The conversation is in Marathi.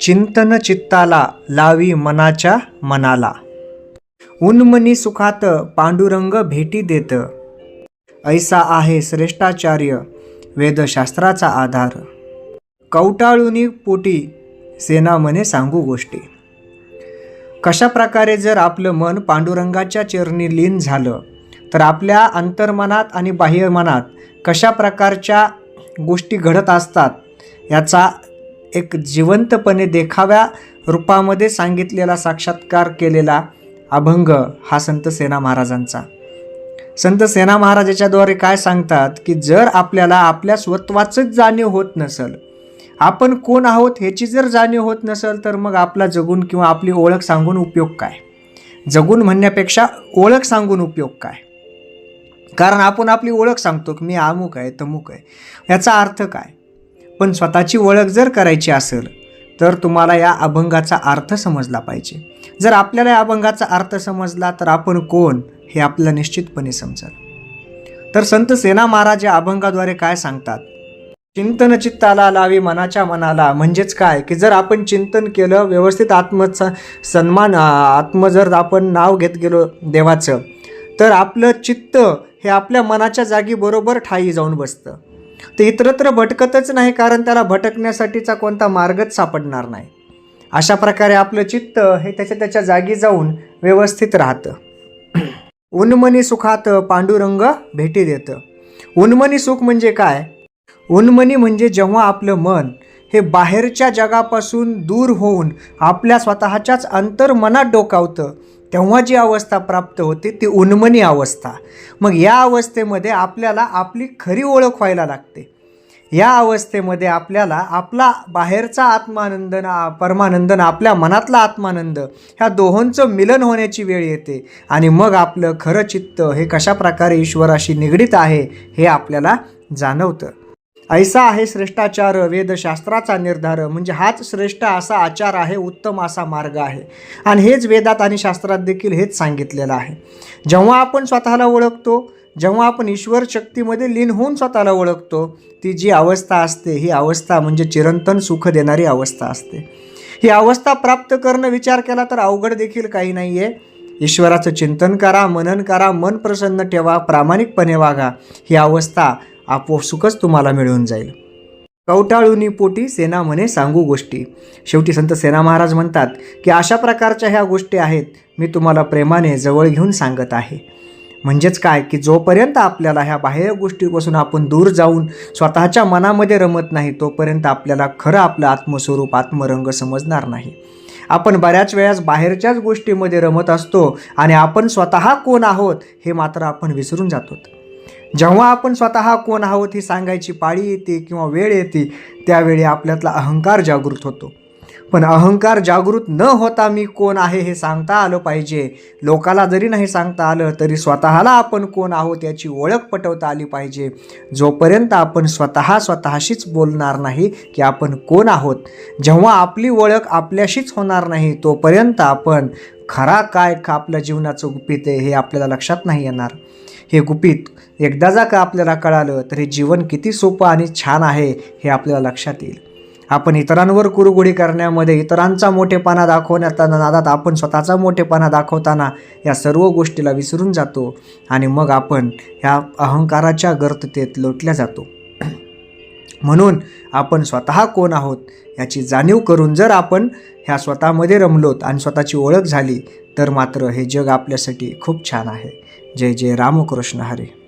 चिंतन चित्ताला लावी मनाच्या मनाला। उन्मनी सुखात पांडुरंग भेटी देत, ऐसा आहे श्रेष्ठाचार्य वेदशास्त्राचा आधार। कवटाळुनी पोटी सेना म्हणे सांगू गोष्टी। कशा प्रकारे जर आपलं मन पांडुरंगाच्या चरणी लीन झालं तर आपल्या अंतर्मनात आणि बाह्यमनात कशा प्रकारच्या गोष्टी घडत असतात याचा एक जिवंतपणे देखाव्या रूपामध्ये सांगितलेला साक्षात्कार केलेला अभंग हा संत सेना महाराजांचा। संत सेना महाराज याच्याद्वारे काय सांगतात की जर आपल्याला आपल्या स्वत्वाचंच जाणीव होत नसेल, आपण कोण आहोत ह्याची जर जाणीव होत नसेल तर मग आपला जगून किंवा आपली ओळख सांगून उपयोग काय? जगून म्हणण्यापेक्षा ओळख सांगून उपयोग काय? कारण आपण आपली ओळख सांगतो की मी अमुक आहे तमुक आहे, याचा अर्थ काय? पण स्वतःची ओळख जर करायची असेल तर तुम्हाला या अभंगाचा अर्थ समजला पाहिजे। जर आपल्याला या अभंगाचा अर्थ समजला तर आपण कोण हे आपल्याला निश्चितपणे समजेल। तर संत सेना महाराज या अभंगाद्वारे काय सांगतात? चिंतन चित्ताला लावी मनाच्या मनाला म्हणजेच काय की जर आपण चिंतन केलं, व्यवस्थित आत्म जर आपण नाव घेत गेलो देवाचं, तर आपलं चित्त हे आपल्या मनाच्या जागी बरोबर ठाई जाऊन बसतं। ते इतरत्र भटकतच नाही, कारण त्याला भटकण्यासाठीचा कोणता मार्गच सापडणार नाही। अशा प्रकारे आपलं चित्त हे त्याच्या जागी जाऊन व्यवस्थित राहतं। उन्मनी सुखात पांडुरंग भेटी देतं। उन्मनी सुख म्हणजे काय? उन्मनी म्हणजे जेव्हा आपलं मन हे बाहेरच्या जगापासून दूर होऊन आपल्या स्वतःच्याच अंतर्मनात डोकावतं, तेव्हा जी अवस्था प्राप्त होते ती उन्मनी अवस्था। मग या अवस्थेमध्ये आपल्याला आपली खरी ओळख व्हायला लागते। या अवस्थेमध्ये आपल्याला आपला बाहेरचा आत्मानंद परमानंद आपल्या मनातला आत्मानंद ह्या दोहोंचं मिलन होण्याची वेळ येते आणि मग आपलं खरं चित्त हे कशा प्रकारे ईश्वराशी निगडीत आहे हे आपल्याला जाणवतं। ऐसा आहे श्रेष्ठाचार वेदशास्त्राचा निर्धार, म्हणजे हाच श्रेष्ठ असा आचार आहे, उत्तम असा मार्ग आहे आणि हेच वेदात आणि शास्त्रात देखील हेच सांगितलेलं आहे। जेव्हा आपण स्वतःला ओळखतो, जेव्हा आपण ईश्वर शक्तीमध्ये लीन होऊन स्वतःला ओळखतो, ती जी अवस्था असते ही अवस्था म्हणजे चिरंतन सुख देणारी अवस्था असते। ही अवस्था प्राप्त करणं विचार केला तर अवघड देखील काही नाही आहे। ईश्वराचं चिंतन करा, मनन करा, मन प्रसन्न ठेवा, प्रामाणिकपणे वागा, ही अवस्था आपोआपच तुम्हाला मिळून जाईल। कवटाळुनी पोटी सेना म्हणे सांगू गोष्टी। शेवटी संत सेना महाराज म्हणतात की अशा प्रकारच्या ह्या गोष्टी आहेत, मी तुम्हाला प्रेमाने जवळ घेऊन सांगत आहे। म्हणजेच काय की जोपर्यंत आपल्याला ह्या बाह्य गोष्टीपासून आपण दूर जाऊन स्वतःच्या मनामध्ये रमत नाही, तोपर्यंत आपल्याला खरं आपलं आत्मस्वरूप आत्मरंग समजणार नाही। आपण बऱ्याच वेळास बाहेरच्याच गोष्टीमध्ये रमत असतो आणि आपण स्वतः कोण आहोत हे मात्र आपण विसरून जातो। जेव्हा आपण स्वतः कोण आहोत ही सांगायची पाळी येते किंवा वेळ येते, त्यावेळी आपल्यातला अहंकार जागृत होतो। पण अहंकार जागृत न होता मी कोण आहे हे सांगता आलं पाहिजे। लोकाला जरी नाही सांगता आलं तरी स्वतःला आपण कोण आहोत याची ओळख पटवता आली पाहिजे। जोपर्यंत आपण स्वतःशीच बोलणार नाही की आपण कोण आहोत, जेव्हा आपली ओळख आपल्याशीच होणार नाही, तोपर्यंत आपण खरा काय आपल्या जीवनाचं गुपित आहे हे आपल्याला लक्षात नाही येणार। हे गुपित एकदा जर का आपल्याला कळालं तर हे जीवन किती सोपं आणि छान आहे हे आपल्याला लक्षात येईल। आपण इतरांवर कुरघोडी करण्यामध्ये, इतरांचा मोठेपणा दाखवण्याच्या नादात आपण स्वतःचा मोठेपणा दाखवताना या सर्व गोष्टीला विसरून जातो आणि मग आपण ह्या अहंकाराच्या गर्ततेत लोटल्या जातो। म्हणून आपण स्वतः कोण आहोत याची जाणीव करून जर आपण ह्या स्वतःमध्ये रमलोत आणि स्वतःची ओळख झाली तर मात्र हे जग आपल्यासाठी खूप छान आहे। जय जय रामकृष्ण हरी।